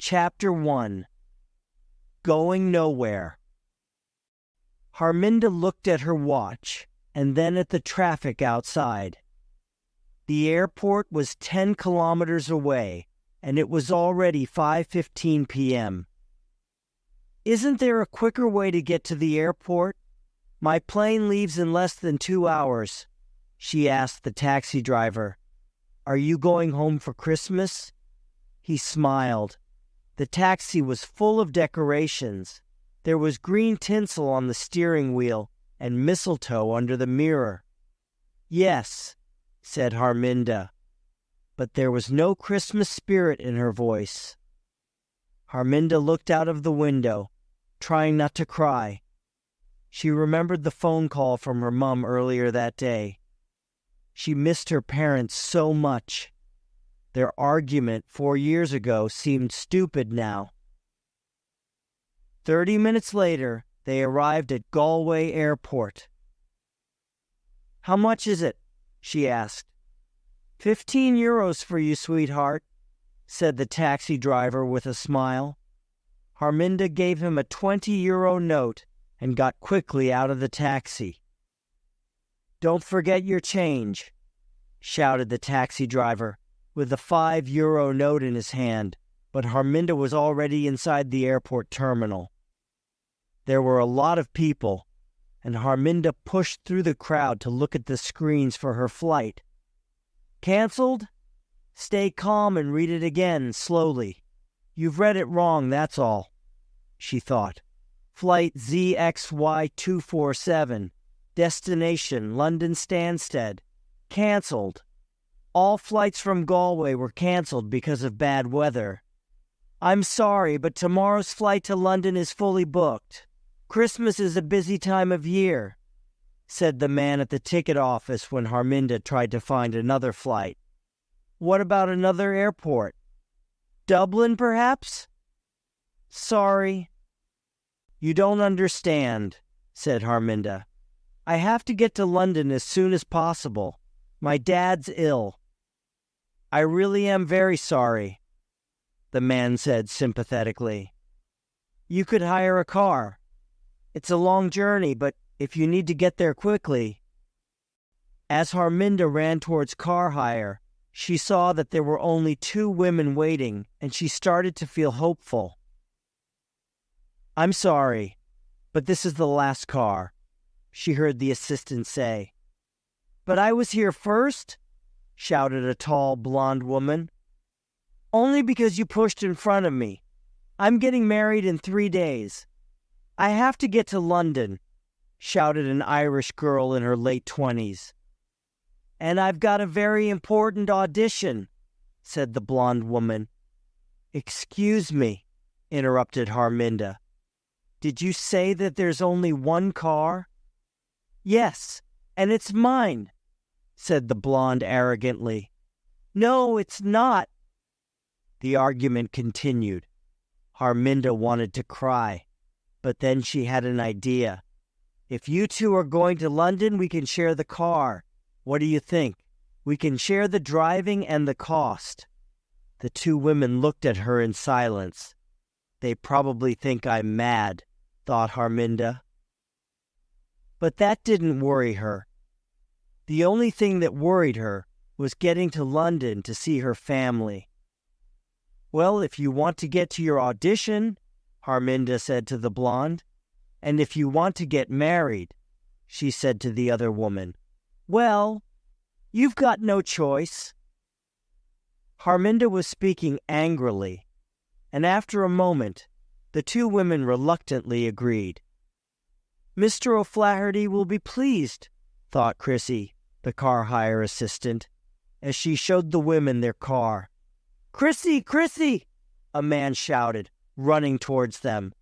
Chapter 1. Going Nowhere. Harminda looked at her watch and then at the traffic outside. The airport was 10 kilometers away, and it was already 5:15 p.m. "Isn't there a quicker way to get to the airport? My plane leaves in less than 2 hours," she asked the taxi driver. "Are you going home for Christmas?" He smiled. The taxi was full of decorations. There was green tinsel on the steering wheel and mistletoe under the mirror. "Yes," said Harminda, but there was no Christmas spirit in her voice. Harminda looked out of the window, trying not to cry. She remembered the phone call from her mum earlier that day. She missed her parents so much. Their argument 4 years ago seemed stupid now. 30 minutes later, they arrived at Galway Airport. "How much is it?" she asked. €15 for you, sweetheart," said the taxi driver with a smile. Harminda gave him a €20 note and got quickly out of the taxi. "Don't forget your change," shouted the taxi driver, with a €5 note in his hand, but Harminda was already inside the airport terminal. There were a lot of people, and Harminda pushed through the crowd to look at the screens for her flight. "Cancelled? Stay calm and read it again, slowly. You've read it wrong, that's all," she thought. "Flight ZXY247, destination London Stansted. Cancelled. All flights from Galway were cancelled because of bad weather. I'm sorry, but tomorrow's flight to London is fully booked. Christmas is a busy time of year," said the man at the ticket office when Harminda tried to find another flight. "What about another airport? Dublin, perhaps?" "Sorry." "You don't understand," said Harminda. "I have to get to London as soon as possible. My dad's ill." "I really am very sorry," the man said sympathetically. "You could hire a car. It's a long journey, but if you need to get there quickly." As Harminda ran towards car hire, she saw that there were only 2 women waiting, and she started to feel hopeful. "I'm sorry, but this is the last car," she heard the assistant say. "But I was here first," shouted a tall, blonde woman. "Only because you pushed in front of me. I'm getting married in 3 days. I have to get to London," shouted an Irish girl in her late 20s. "And I've got a very important audition," said the blonde woman. "Excuse me," interrupted Harminda. "Did you say that there's only 1 car?" "Yes, and it's mine," said the blonde arrogantly. "No, it's not." The argument continued. Harminda wanted to cry, but then she had an idea. "If you 2 are going to London, we can share the car. What do you think? We can share the driving and the cost." The 2 women looked at her in silence. "They probably think I'm mad," thought Harminda. But that didn't worry her. The only thing that worried her was getting to London to see her family. "Well, if you want to get to your audition," Harminda said to the blonde, "and if you want to get married," she said to the other woman, "well, you've got no choice." Harminda was speaking angrily, and after a moment, the 2 women reluctantly agreed. "Mr. O'Flaherty will be pleased," thought Chrissy, the car hire assistant, as she showed the women their car. "Chrissy, Chrissy!" a man shouted, running towards them.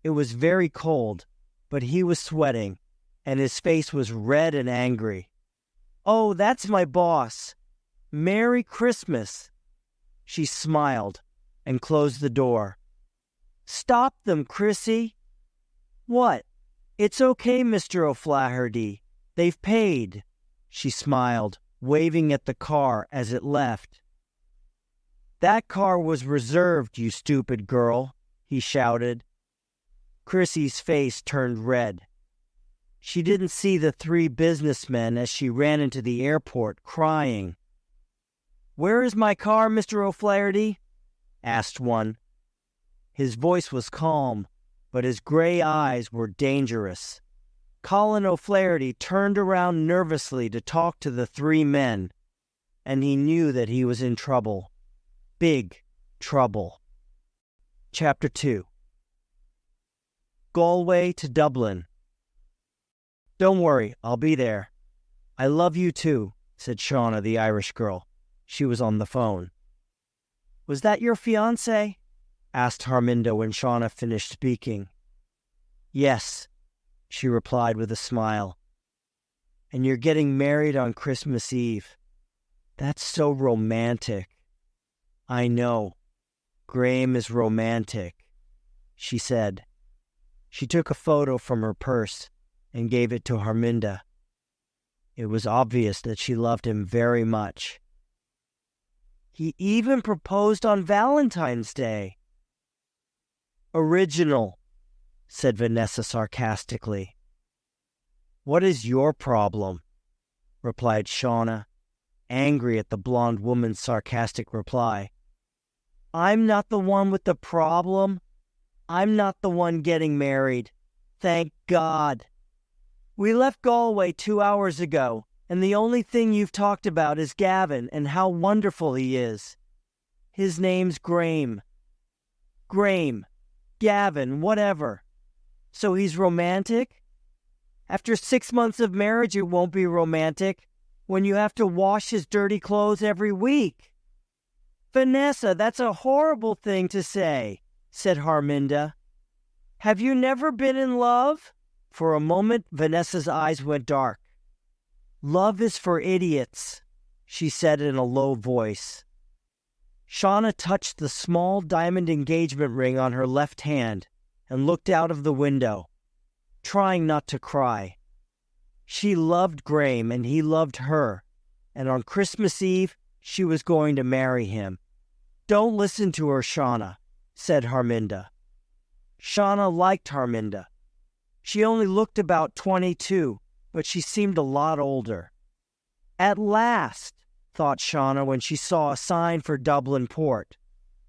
It was very cold, but he was sweating, and his face was red and angry. "Oh, that's my boss. Merry Christmas." She smiled and closed the door. "Stop them, Chrissy." "What?" "It's okay, Mr. O'Flaherty. They've paid." She smiled, waving at the car as it left. That car was reserved, you stupid girl, he shouted. Chrissy's face turned red. She didn't see the three businessmen as she ran into the airport, crying. "Where is my car, Mr. O'Flaherty?" asked one. His voice was calm, but his gray eyes were dangerous. Colin O'Flaherty turned around nervously to talk to the three men, and he knew that he was in trouble. Big trouble. Chapter 2. Galway to Dublin. "Don't worry, I'll be there. I love you too," said Shauna, the Irish girl. She was on the phone. "Was that your fiancé?" asked Harminda when Shauna finished speaking. "Yes," she replied with a smile. "And you're getting married on Christmas Eve. That's so romantic." "I know. Graham is romantic," she said. She took a photo from her purse and gave it to Harminda. It was obvious that she loved him very much. "He even proposed on Valentine's Day." "Original," said Vanessa sarcastically. "What is your problem?" replied Shauna, angry at the blonde woman's sarcastic reply. "I'm not the one with the problem. I'm not the one getting married. Thank God. We left Galway 2 hours ago, and the only thing you've talked about is Gavin and how wonderful he is. His name's Graham. Graham, Gavin, whatever. So he's romantic? After 6 months of marriage, it won't be romantic when you have to wash his dirty clothes every week." "Vanessa, that's a horrible thing to say," said Harminda. "Have you never been in love?" For a moment, Vanessa's eyes went dark. "Love is for idiots," she said in a low voice. Shauna touched the small diamond engagement ring on her left hand and looked out of the window, trying not to cry. She loved Graham and he loved her, and on Christmas Eve, she was going to marry him. "Don't listen to her, Shauna," said Harminda. Shauna liked Harminda. She only looked about 22, but she seemed a lot older. At last, thought Shauna when she saw a sign for Dublin port.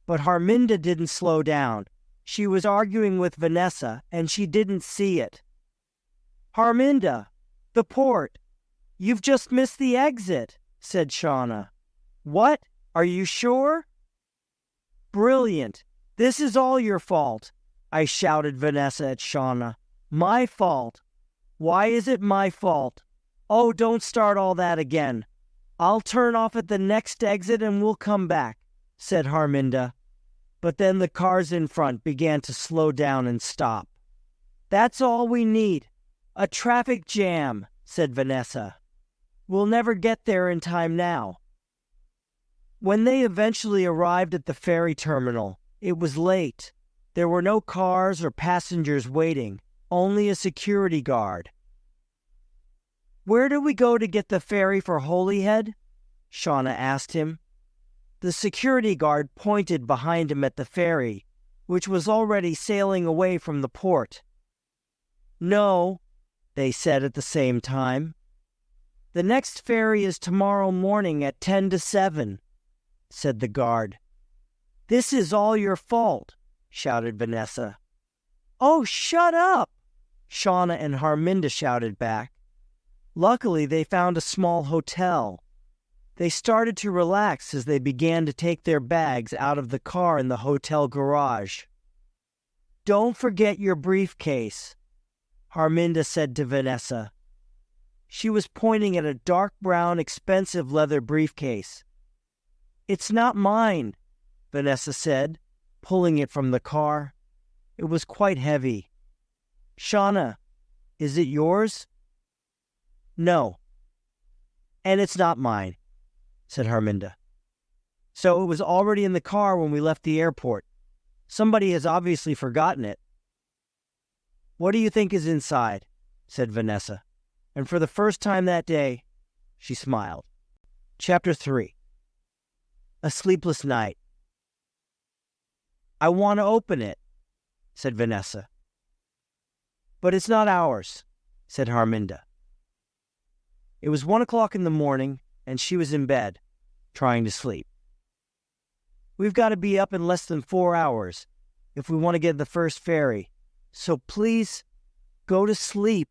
But Harminda didn't slow down. She was arguing with Vanessa, and she didn't see it. "Harminda, the port. You've just missed the exit," said Shauna. "What? Are you sure?" "Brilliant. This is all your fault," I shouted Vanessa at Shauna. "My fault. Why is it my fault? Oh, don't start all that again. I'll turn off at the next exit and we'll come back," said Harminda. But then the cars in front began to slow down and stop. "That's all we need. A traffic jam," said Vanessa. "We'll never get there in time now." When they eventually arrived at the ferry terminal, it was late. There were no cars or passengers waiting, only a security guard. "Where do we go to get the ferry for Holyhead?" Shauna asked him. The security guard pointed behind him at the ferry, which was already sailing away from the port. "No," they said at the same time. "The next ferry is tomorrow morning at 10 to 7, said the guard. "This is all your fault," shouted Vanessa. "Oh, shut up!" Shauna and Harminda shouted back. Luckily, they found a small hotel. They started to relax as they began to take their bags out of the car in the hotel garage. "Don't forget your briefcase," Harminda said to Vanessa. She was pointing at a dark brown, expensive leather briefcase. "It's not mine," Vanessa said, pulling it from the car. It was quite heavy. "Shauna, is it yours?" "No." "And it's not mine," said Harminda. "So it was already in the car when we left the airport. Somebody has obviously forgotten it." "What do you think is inside?" said Vanessa. And for the first time that day, she smiled. Chapter 3. A sleepless night. I want to open it, said Vanessa. But it's not ours, said Harminda. It was 1 o'clock in the morning, and she was in bed, trying to sleep. We've got to be up in less than 4 hours if we want to get the first ferry, so please go to sleep.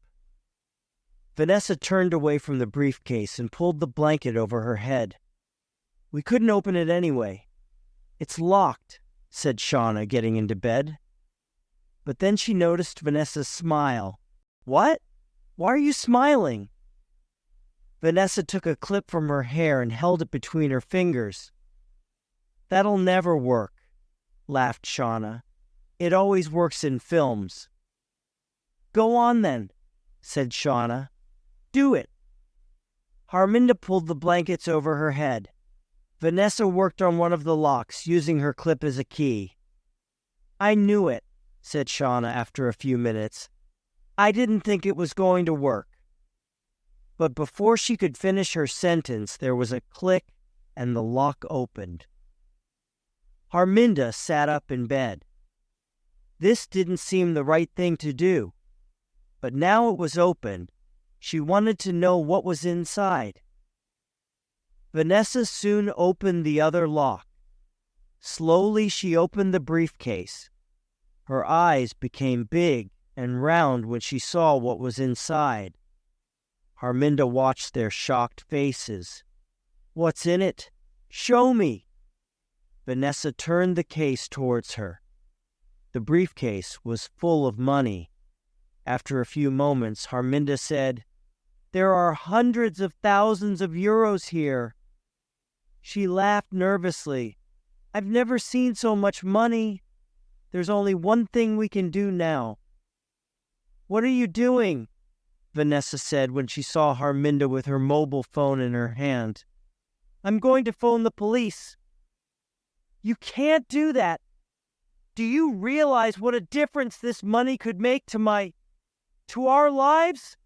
Vanessa turned away from the briefcase and pulled the blanket over her head. We couldn't open it anyway. It's locked, said Shauna, getting into bed. But then she noticed Vanessa's smile. What? Why are you smiling? Vanessa took a clip from her hair and held it between her fingers. That'll never work, laughed Shauna. It always works in films. Go on then, said Shauna. Do it. Harminda pulled the blankets over her head. Vanessa worked on one of the locks, using her clip as a key. I knew it, said Shauna after a few minutes. I didn't think it was going to work. But before she could finish her sentence, there was a click and the lock opened. Harminda sat up in bed. This didn't seem the right thing to do, but now it was open. She wanted to know what was inside. Vanessa soon opened the other lock. Slowly she opened the briefcase. Her eyes became big and round when she saw what was inside. Harminda watched their shocked faces. What's in it? Show me. Vanessa turned the case towards her. The briefcase was full of money. After a few moments, Harminda said, There are hundreds of thousands of euros here. She laughed nervously. I've never seen so much money. There's only one thing we can do now. What are you doing? Vanessa said when she saw Harminda with her mobile phone in her hand. I'm going to phone the police. You can't do that. Do you realize what a difference this money could make to our lives?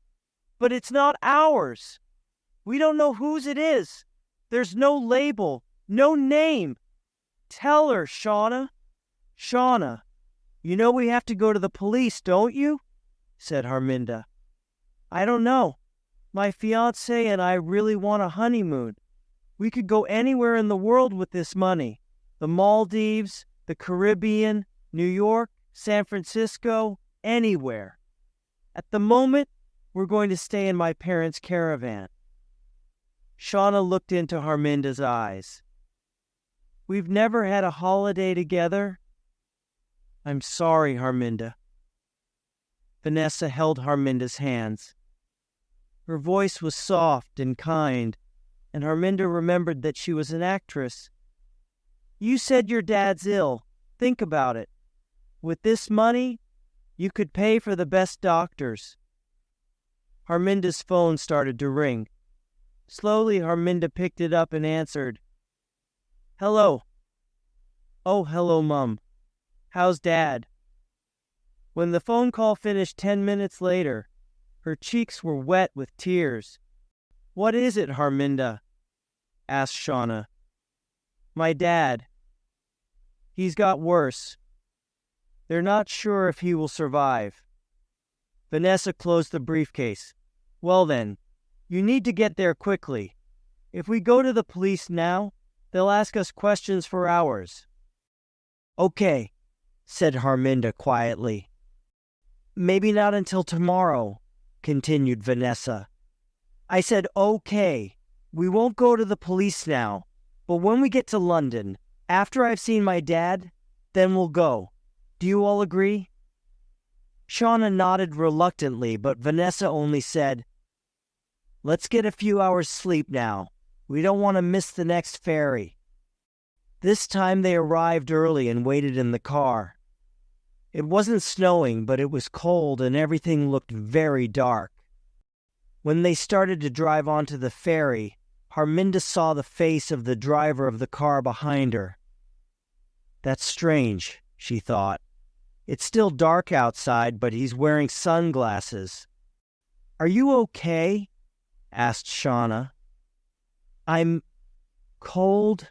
But it's not ours. We don't know whose it is. There's no label, no name. Tell her, Shauna. Shauna, you know we have to go to the police, don't you? Said Harminda. I don't know. My fiancé and I really want a honeymoon. We could go anywhere in the world with this money. The Maldives, the Caribbean, New York, San Francisco, anywhere. At the moment, we're going to stay in my parents' caravan. Shauna looked into Harminda's eyes. We've never had a holiday together. I'm sorry, Harminda. Vanessa held Harminda's hands. Her voice was soft and kind, and Harminda remembered that she was an actress. You said your dad's ill. Think about it. With this money, you could pay for the best doctors. Harminda's phone started to ring. Slowly, Harminda picked it up and answered. Hello. Oh, hello, Mum. How's Dad? When the phone call finished 10 minutes later, her cheeks were wet with tears. What is it, Harminda? Asked Shauna. My dad. He's got worse. They're not sure if he will survive. Vanessa closed the briefcase. Well then, you need to get there quickly. If we go to the police now, they'll ask us questions for hours. Okay, said Harminda quietly. Maybe not until tomorrow, continued Vanessa. I said okay. We won't go to the police now, but when we get to London, after I've seen my dad, then we'll go. Do you all agree? Shauna nodded reluctantly, but Vanessa only said, Let's get a few hours sleep now. We don't want to miss the next ferry. This time they arrived early and waited in the car. It wasn't snowing, but it was cold and everything looked very dark. When they started to drive onto the ferry, Harminda saw the face of the driver of the car behind her. That's strange, she thought. It's still dark outside, but he's wearing sunglasses. Are you okay? Asked Shauna. I'm cold,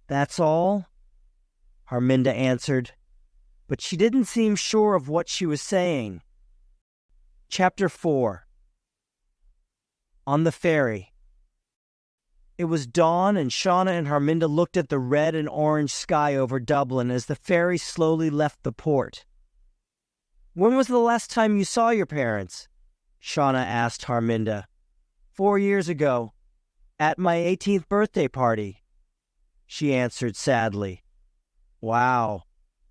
that's all, Harminda answered. but she didn't seem sure of what she was saying. Chapter 4. On the ferry. It was dawn, and Shauna and Harminda looked at the red and orange sky over Dublin as the ferry slowly left the port. "When was the last time you saw your parents?" Shauna asked Harminda. 4 years ago, at my 18th birthday party," she answered sadly. "Wow,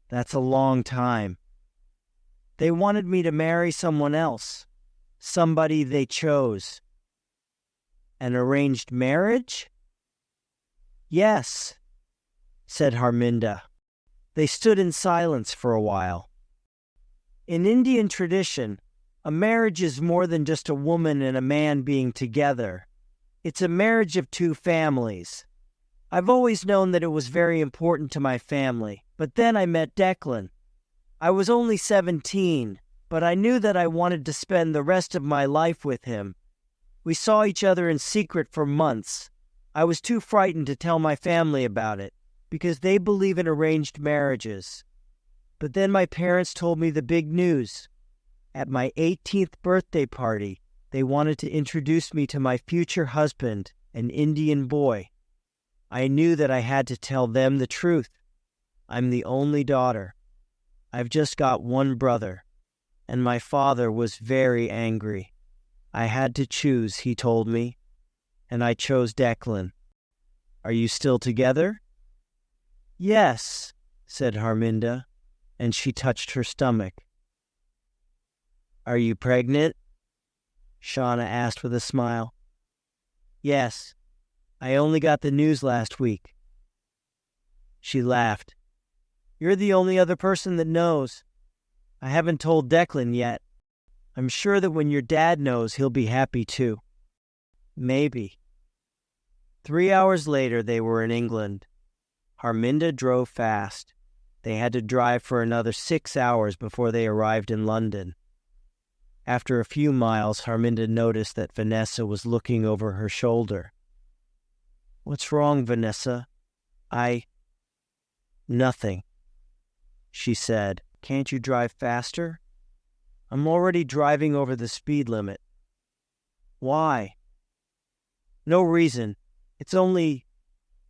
that's a long time. They wanted me to marry someone else, somebody they chose." "An arranged marriage?" "Yes," said Harminda. They stood in silence for a while. In Indian tradition, a marriage is more than just a woman and a man being together. It's a marriage of two families. I've always known that it was very important to my family, but then I met Declan. I was only 17, but I knew that I wanted to spend the rest of my life with him. We saw each other in secret for months. I was too frightened to tell my family about it, because they believe in arranged marriages. But then my parents told me the big news. At my 18th birthday party, they wanted to introduce me to my future husband, an Indian boy. I knew that I had to tell them the truth. I'm the only daughter. I've just got one brother, and my father was very angry. I had to choose, he told me, and I chose Declan. Are you still together?" "Yes," said Harminda, and she touched her stomach. "Are you pregnant?" Shauna asked with a smile. "Yes. I only got the news last week." She laughed. "You're the only other person that knows. I haven't told Declan yet. I'm sure that when your dad knows, he'll be happy too." "Maybe." 3 hours later, they were in England. Harminda drove fast. They had to drive for another 6 hours before they arrived in London. After a few miles, Harminda noticed that Vanessa was looking over her shoulder. "What's wrong, Vanessa?" "Nothing," she said. "Can't you drive faster?" "I'm already driving over the speed limit." "Why?" "No reason. It's only...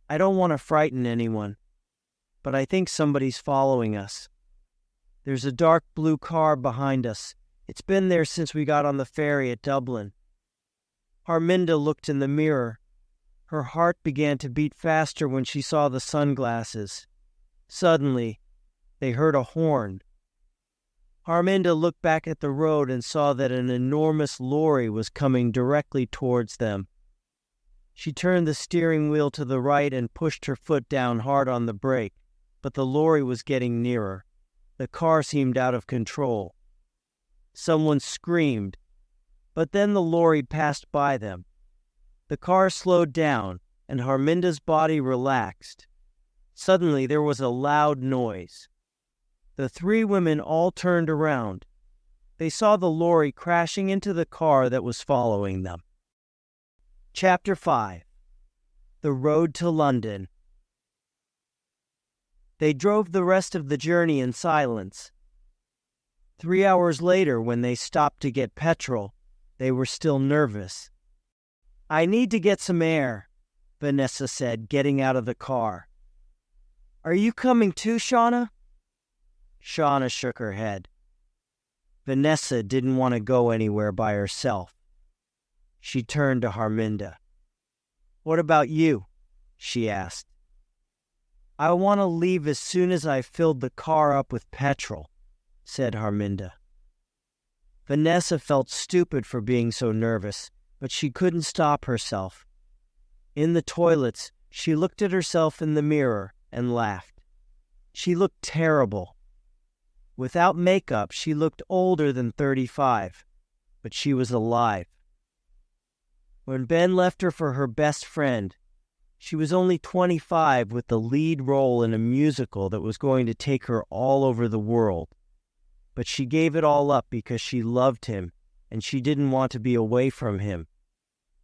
I don't want to frighten anyone. But I think somebody's following us. There's a dark blue car behind us. It's been there since we got on the ferry at Dublin." Harminda looked in the mirror. Her heart began to beat faster when she saw the sunglasses. Suddenly, they heard a horn. Harminda looked back at the road and saw that an enormous lorry was coming directly towards them. She turned the steering wheel to the right and pushed her foot down hard on the brake, but the lorry was getting nearer. The car seemed out of control. Someone screamed, but then the lorry passed by them. The car slowed down, and Harminda's body relaxed. Suddenly there was a loud noise. The three women all turned around. They saw the lorry crashing into the car that was following them. Chapter 5. The Road to London. They drove the rest of the journey in silence. 3 hours later, when they stopped to get petrol, they were still nervous. "I need to get some air," Vanessa said, getting out of the car. "Are you coming too, Shauna?" Shauna shook her head. Vanessa didn't want to go anywhere by herself. She turned to Harminda. "What about you?" she asked. "I want to leave as soon as I've filled the car up with petrol," said Harminda. Vanessa felt stupid for being so nervous, but she couldn't stop herself. In the toilets, she looked at herself in the mirror and laughed. She looked terrible. Without makeup, she looked older than 35, but she was alive. When Ben left her for her best friend, she was only 25 with the lead role in a musical that was going to take her all over the world. But she gave it all up because she loved him, and she didn't want to be away from him.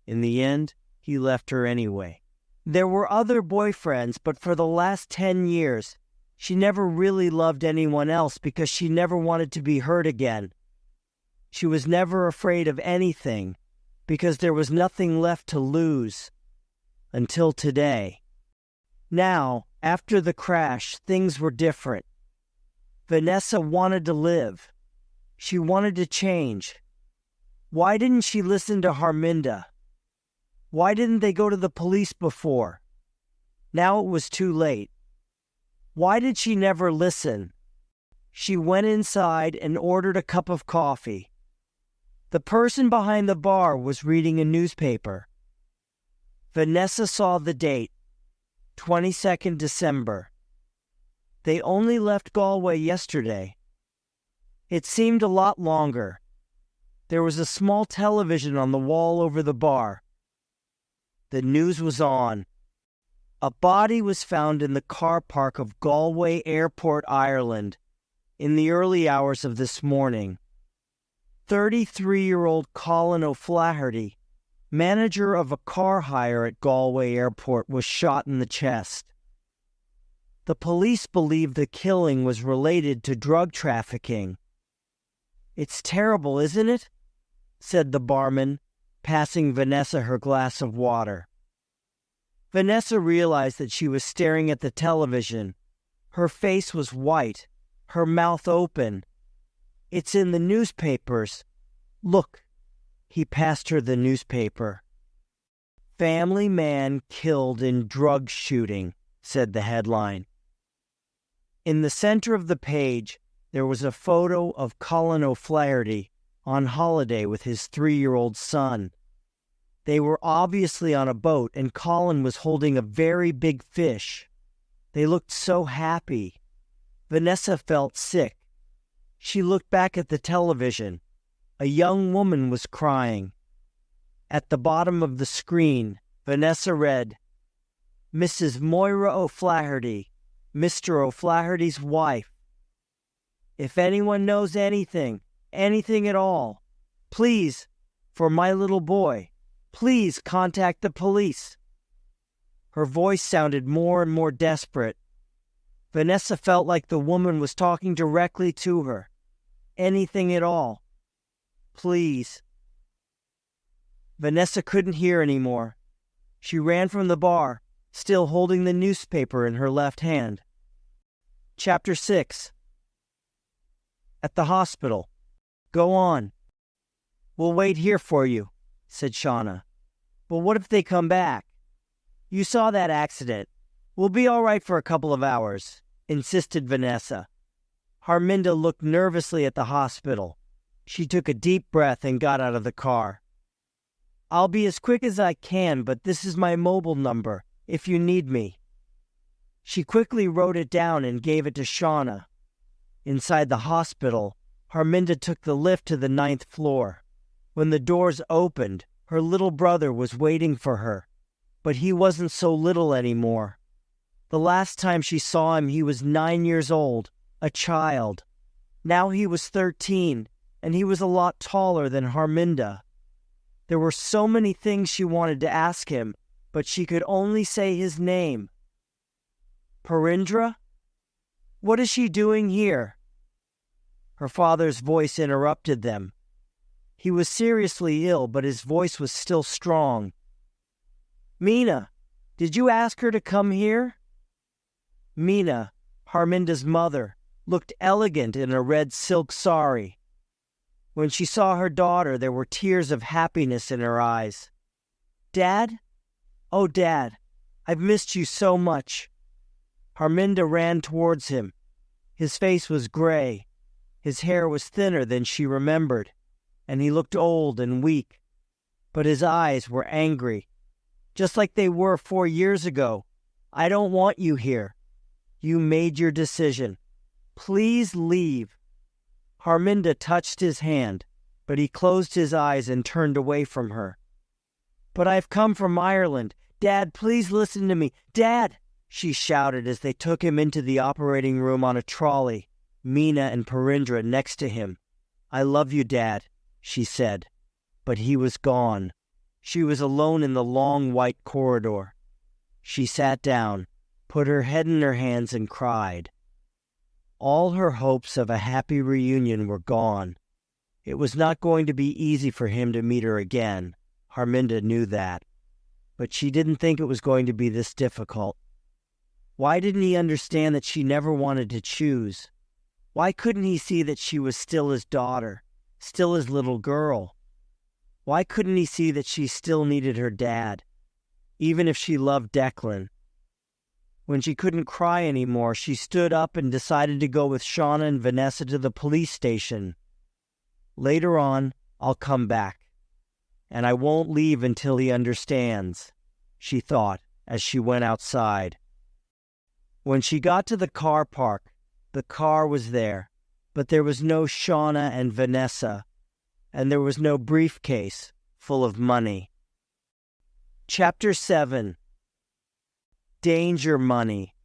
In the end, he left her anyway. There were other boyfriends, but for the last 10 years, She never really loved anyone else because she never wanted to be hurt again. She was never afraid of anything because there was nothing left to lose. Until today. Now, after the crash, things were different. Vanessa wanted to live. She wanted to change. Why didn't she listen to Harminda? Why didn't they go to the police before? Now it was too late. Why did she never listen? She went inside and ordered a cup of coffee. The person behind the bar was reading a newspaper. Vanessa saw the date, 22nd December. They only left Galway yesterday. It seemed a lot longer. There was a small television on the wall over the bar. The news was on. A body was found in the car park of Galway Airport, Ireland, in the early hours of this morning. 33-year-old Colin O'Flaherty, manager of a car hire at Galway Airport, was shot in the chest. The police believe the killing was related to drug trafficking. "It's terrible, isn't it?" said the barman, passing Vanessa her glass of water. Vanessa realized that she was staring at the television. Her face was white, her mouth open. "It's in the newspapers. Look." He passed her the newspaper. "Family man killed in drug shooting," said the headline. In the center of the page, there was a photo of Colin O'Flaherty on holiday with his 3-year-old son. They were obviously on a boat, and Colin was holding a very big fish. They looked so happy. Vanessa felt sick. She looked back at the television. A young woman was crying. At the bottom of the screen, Vanessa read, "Mrs. Moira O'Flaherty, Mr. O'Flaherty's wife. If anyone knows anything at all, please, for my little boy, please contact the police." Her voice sounded more and more desperate. Vanessa felt like the woman was talking directly to her. Anything at all. Please. Vanessa couldn't hear anymore. She ran from the bar, still holding the newspaper in her left hand. Chapter 6. At the hospital. "Go on." "We'll wait here for you," said Shauna. "But what if they come back? You saw that accident. We'll be all right for a couple of hours," insisted Vanessa. Harminda looked nervously at the hospital. She took a deep breath and got out of the car. "I'll be as quick as I can, but this is my mobile number, if you need me." She quickly wrote it down and gave it to Shauna. Inside the hospital, Harminda took the lift to the 9th floor. When the doors opened, her little brother was waiting for her. But he wasn't so little anymore. The last time she saw him, he was 9 years old, a child. Now he was 13, and he was a lot taller than Harminda. There were so many things she wanted to ask him, but she could only say his name. "Parindra? What is she doing here?" Her father's voice interrupted them. He was seriously ill, but his voice was still strong. "Mina, did you ask her to come here?" Mina, Harminda's mother, looked elegant in a red silk sari. When she saw her daughter, there were tears of happiness in her eyes. "Dad? Oh, Dad, I've missed you so much." Harminda ran towards him. His face was gray. His hair was thinner than she remembered, and he looked old and weak. But his eyes were angry, just like they were 4 years ago. "I don't want you here. You made your decision. Please leave." Harminda touched his hand, but he closed his eyes and turned away from her. "But I've come from Ireland. Dad, please listen to me. Dad!" she shouted as they took him into the operating room on a trolley, Mina and Parindra next to him. "I love you, Dad," she said. But he was gone. She was alone in the long white corridor. She sat down, put her head in her hands and cried. All her hopes of a happy reunion were gone. It was not going to be easy for him to meet her again. Harminda knew that. But she didn't think it was going to be this difficult. Why didn't he understand that she never wanted to choose? Why couldn't he see that she was still his daughter, still his little girl? Why couldn't he see that she still needed her dad, even if she loved Declan? When she couldn't cry anymore, she stood up and decided to go with Shauna and Vanessa to the police station. Later on, I'll come back, and I won't leave until he understands, she thought as she went outside. When she got to the car park, the car was there, but there was no Shauna and Vanessa, and there was no briefcase full of money. Chapter 7. Danger Money.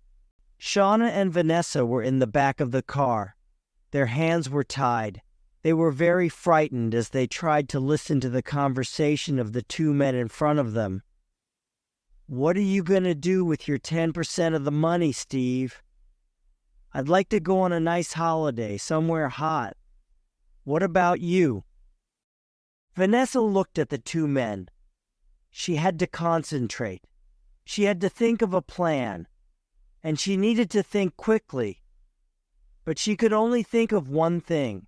Shauna and Vanessa were in the back of the car. Their hands were tied. They were very frightened as they tried to listen to the conversation of the two men in front of them. "What are you going to do with your 10% of the money, Steve?" "I'd like to go on a nice holiday, somewhere hot. What about you?" Vanessa looked at the two men. She had to concentrate. She had to think of a plan, and she needed to think quickly. But she could only think of one thing: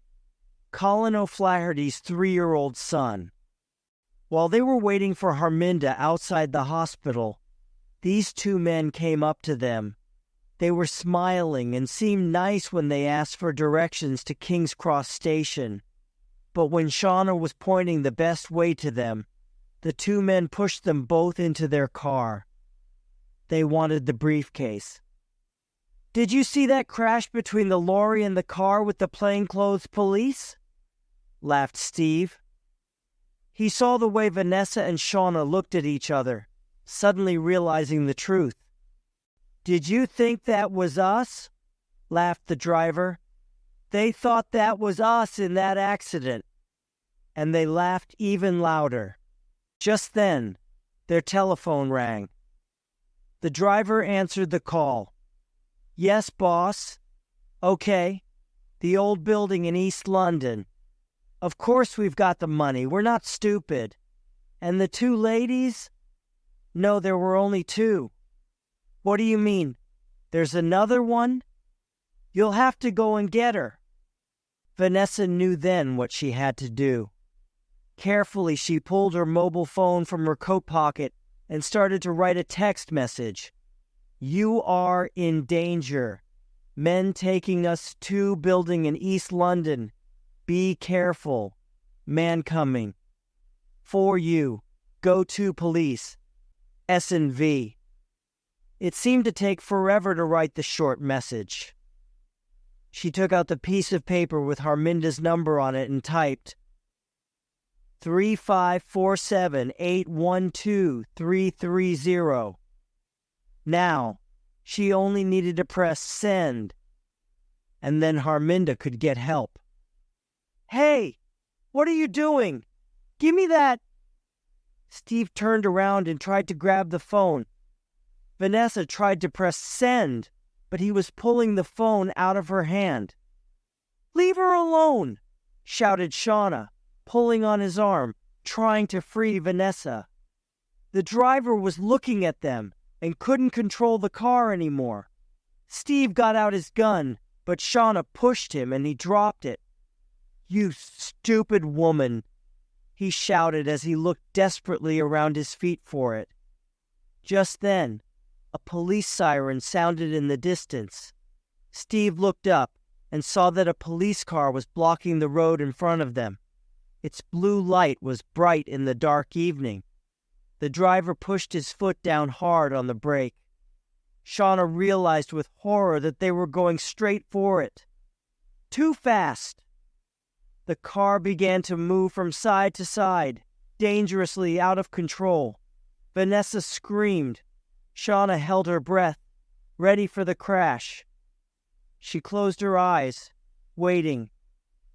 Colin O'Flaherty's 3-year-old son. While they were waiting for Harminda outside the hospital, these two men came up to them. They were smiling and seemed nice when they asked for directions to King's Cross Station. But when Shauna was pointing the best way to them, the two men pushed them both into their car. They wanted the briefcase. "Did you see that crash between the lorry and the car with the plainclothes police?" laughed Steve. He saw the way Vanessa and Shauna looked at each other, suddenly realizing the truth. "Did you think that was us?" laughed the driver. "They thought that was us in that accident." And they laughed even louder. Just then, their telephone rang. The driver answered the call. "Yes, boss." "Okay. The old building in East London. Of course we've got the money. We're not stupid. And the two ladies?" "No, there were only two." "What do you mean? There's another one?" "You'll have to go and get her." Vanessa knew then what she had to do. Carefully, she pulled her mobile phone from her coat pocket and started to write a text message. "You are in danger. Men taking us to building in East London. Be careful. Man coming. For you. Go to police. S&V." It seemed to take forever to write the short message. She took out the piece of paper with Harminda's number on it and typed 3547812330. Now, she only needed to press send, and then Harminda could get help. "Hey, what are you doing? Give me that." Steve turned around and tried to grab the phone. Vanessa tried to press send, but he was pulling the phone out of her hand. "Leave her alone," shouted Shauna, pulling on his arm, trying to free Vanessa. The driver was looking at them and couldn't control the car anymore. Steve got out his gun, but Shauna pushed him and he dropped it. "You stupid woman," he shouted as he looked desperately around his feet for it. Just then, a police siren sounded in the distance. Steve looked up and saw that a police car was blocking the road in front of them. Its blue light was bright in the dark evening. The driver pushed his foot down hard on the brake. Shauna realized with horror that they were going straight for it. Too fast. The car began to move from side to side, dangerously out of control. Vanessa screamed. Shauna held her breath, ready for the crash. She closed her eyes, waiting.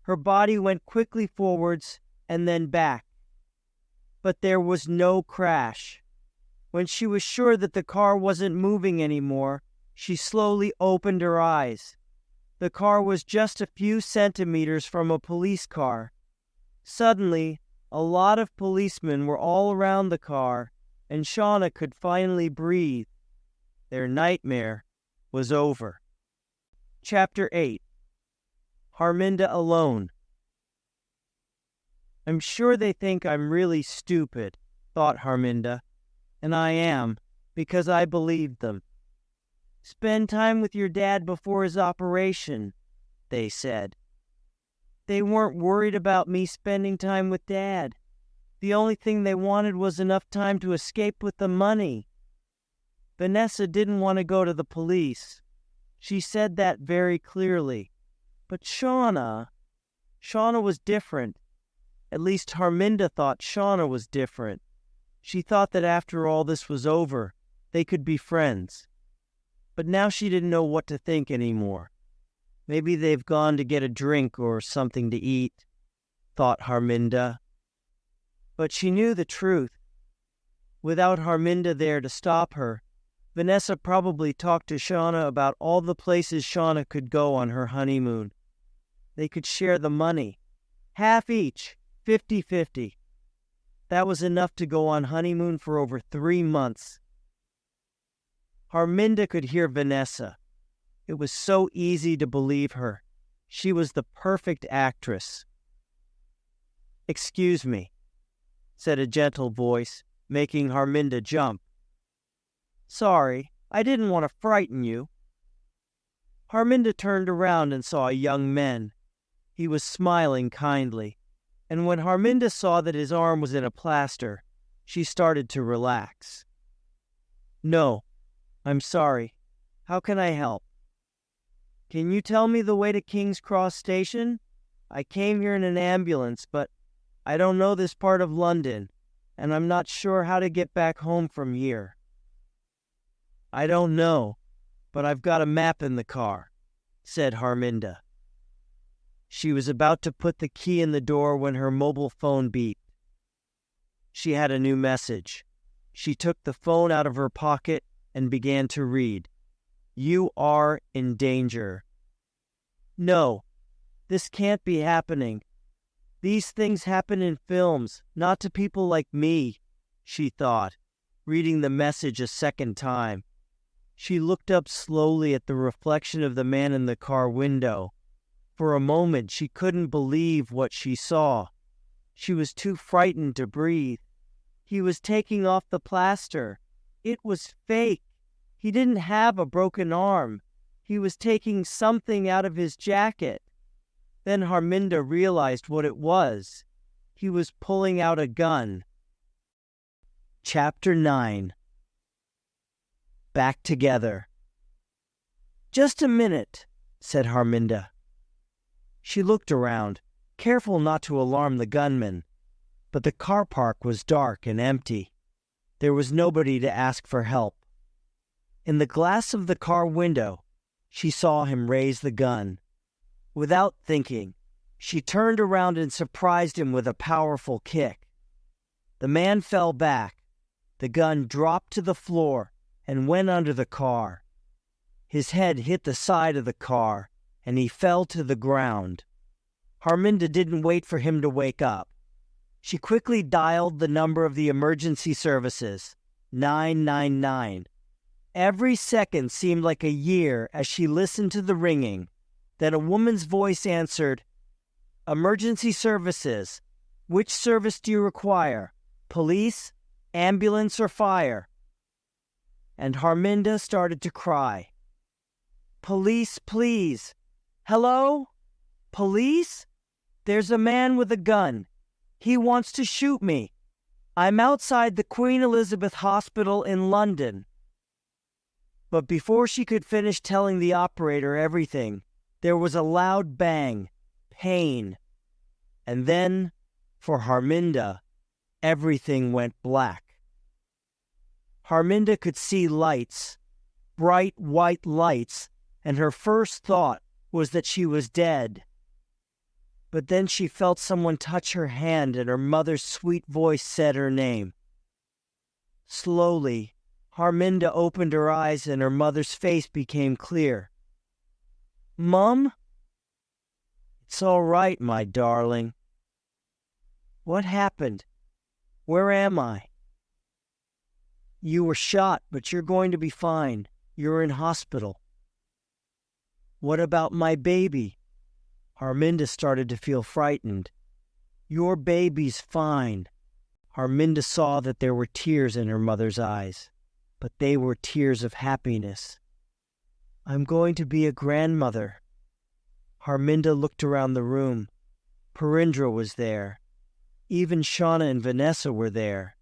Her body went quickly forwards and then back. But there was no crash. When she was sure that the car wasn't moving anymore, she slowly opened her eyes. The car was just a few centimeters from a police car. Suddenly, a lot of policemen were all around the car, and Shauna could finally breathe. Their nightmare was over. Chapter 8. Harminda Alone. I'm sure they think I'm really stupid, thought Harminda, and I am, because I believed them. Spend time with your dad before his operation, they said. They weren't worried about me spending time with Dad. The only thing they wanted was enough time to escape with the money. Vanessa didn't want to go to the police. She said that very clearly. But Shauna was different. At least Harminda thought Shauna was different. She thought that after all this was over, they could be friends. But now she didn't know what to think anymore. Maybe they've gone to get a drink or something to eat, thought Harminda. But she knew the truth. Without Harminda there to stop her, Vanessa probably talked to Shauna about all the places Shauna could go on her honeymoon. They could share the money. Half each, 50-50. That was enough to go on honeymoon for over 3 months. Harminda could hear Vanessa. It was so easy to believe her. She was the perfect actress. "Excuse me," said a gentle voice, making Harminda jump. "Sorry, I didn't want to frighten you." Harminda turned around and saw a young man. He was smiling kindly, and when Harminda saw that his arm was in a plaster, she started to relax. "No, I'm sorry. How can I help?" "Can you tell me the way to King's Cross Station? I came here in an ambulance, but I don't know this part of London, and I'm not sure how to get back home from here." "I don't know, but I've got a map in the car," said Harminda. She was about to put the key in the door when her mobile phone beeped. She had a new message. She took the phone out of her pocket and began to read. "You are in danger." No, this can't be happening. These things happen in films, not to people like me, she thought, reading the message a second time. She looked up slowly at the reflection of the man in the car window. For a moment, she couldn't believe what she saw. She was too frightened to breathe. He was taking off the plaster. It was fake. He didn't have a broken arm. He was taking something out of his jacket. Then Harminda realized what it was. He was pulling out a gun. Chapter 9. Back together. "Just a minute," said Harminda. She looked around, careful not to alarm the gunman, but the car park was dark and empty. There was nobody to ask for help. In the glass of the car window, she saw him raise the gun. Without thinking, she turned around and surprised him with a powerful kick. The man fell back. The gun dropped to the floor and went under the car. His head hit the side of the car, and he fell to the ground. Harminda didn't wait for him to wake up. She quickly dialed the number of the emergency services, 999. Every second seemed like a year as she listened to the ringing. Then a woman's voice answered, "Emergency services. Which service do you require? Police, ambulance, or fire?" And Harminda started to cry. "Police, please. Hello? Police? There's a man with a gun. He wants to shoot me. I'm outside the Queen Elizabeth Hospital in London." But before she could finish telling the operator everything, there was a loud bang, pain. And then, for Harminda, everything went black. Harminda could see lights, bright white lights, and her first thought was that she was dead. But then she felt someone touch her hand and her mother's sweet voice said her name. Slowly, Harminda opened her eyes and her mother's face became clear. Mum? It's all right, my darling. What happened? Where am I? You were shot, but you're going to be fine. You're in hospital. What about my baby? Harminda started to feel frightened. Your baby's fine. Harminda saw that there were tears in her mother's eyes, but they were tears of happiness. I'm going to be a grandmother. Harminda looked around the room. Perindra was there. Even Shauna and Vanessa were there.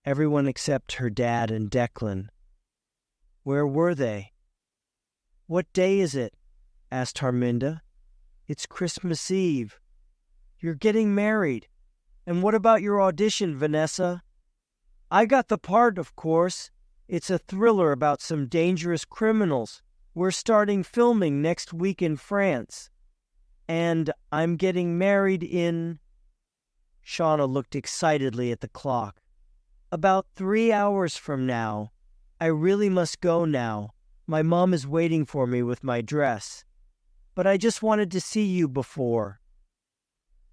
Everyone except her dad and Declan. Where were they? What day is it? Asked Harminda. It's Christmas Eve. You're getting married. And what about your audition, Vanessa? I got the part, of course. It's a thriller about some dangerous criminals. We're starting filming next week in France. And I'm getting married in... Shauna looked excitedly at the clock. About 3 hours from now. I really must go now. My mom is waiting for me with my dress. But I just wanted to see you before.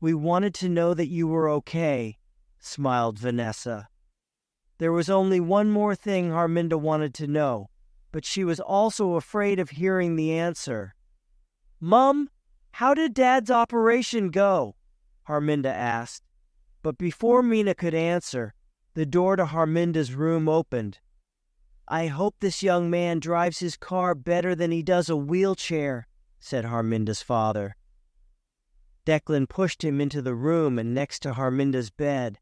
We wanted to know that you were okay, smiled Vanessa. There was only one more thing Harminda wanted to know, but she was also afraid of hearing the answer. Mum, how did Dad's operation go? Harminda asked. But before Mina could answer, the door to Harminda's room opened. I hope this young man drives his car better than he does a wheelchair, said Harminda's father. Declan pushed him into the room and next to Harminda's bed.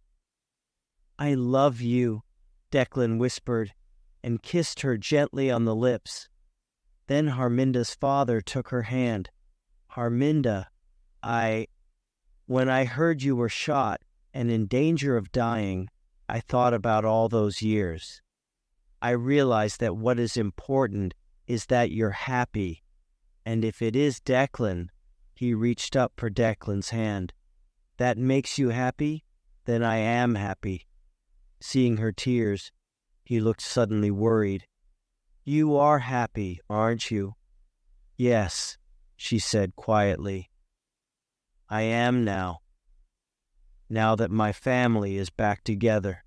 I love you, Declan whispered, and kissed her gently on the lips. Then Harminda's father took her hand. Harminda, when I heard you were shot and in danger of dying, I thought about all those years. I realized that what is important is that you're happy. And if it is Declan, he reached up for Declan's hand. That makes you happy? Then I am happy. Seeing her tears, he looked suddenly worried. You are happy, aren't you? Yes, she said quietly. I am now. Now that my family is back together.